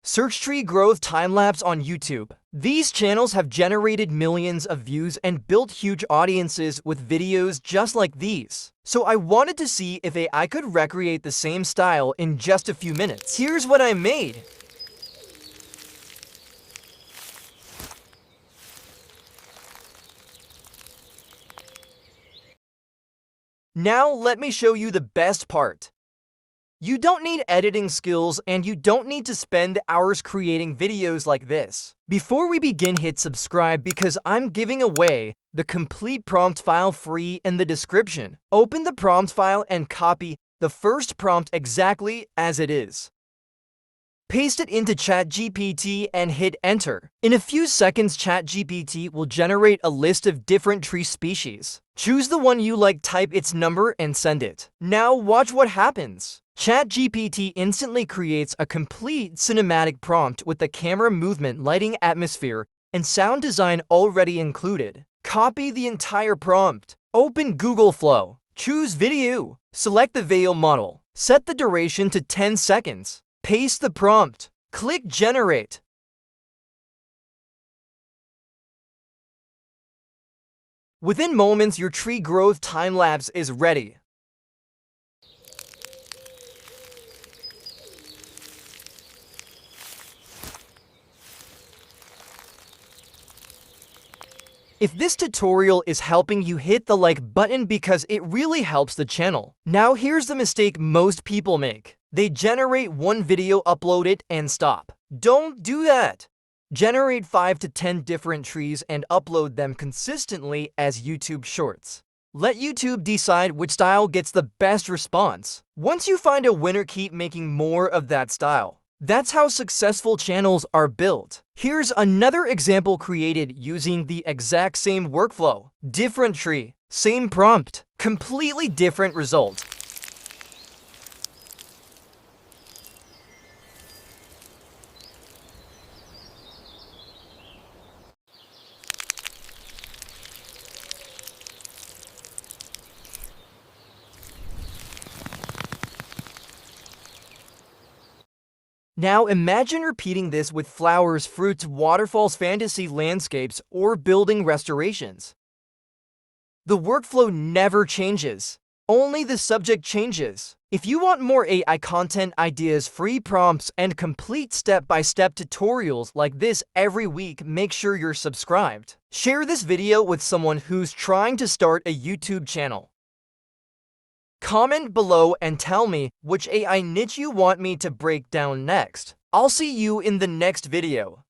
Search tree growth time-lapse on YouTube. These channels have generated millions of views and built huge audiences with videos just like these. So I wanted to see if AI could recreate the same style in just a few minutes. Here's what I made. Now let me show you the best part. You don't need editing skills and you don't need to spend hours creating videos like this. Before we begin, hit subscribe because I'm giving away the complete prompt file free in the description. Open the prompt file and copy the first prompt exactly as it is. Paste it into ChatGPT and hit enter. In a few seconds, ChatGPT will generate a list of different tree species. Choose the one you like, type its number, and send it. Now watch what happens. ChatGPT instantly creates a complete cinematic prompt with the camera movement, lighting, atmosphere, and sound design already included. Copy the entire prompt. Open Google Flow. Choose video. Select the Veo model. Set the duration to 10 seconds. Paste the prompt. Click Generate. Within moments, your tree growth time-lapse is ready. If this tutorial is helping you, hit the like button because it really helps the channel. Now here's the mistake most people make. They generate one video, upload it, and stop. Don't do that. Generate 5 to 10 different trees and upload them consistently as YouTube Shorts. Let YouTube decide which style gets the best response. Once you find a winner, keep making more of that style. That's how successful channels are built. Here's another example created using the exact same workflow. Different tree, same prompt, completely different result. Now imagine repeating this with flowers, fruits, waterfalls, fantasy landscapes, or building restorations. The workflow never changes. Only the subject changes. If you want more AI content ideas, free prompts, and complete step-by-step tutorials like this every week, make sure you're subscribed. Share this video with someone who's trying to start a YouTube channel. Comment below and tell me which AI niche you want me to break down next. I'll see you in the next video.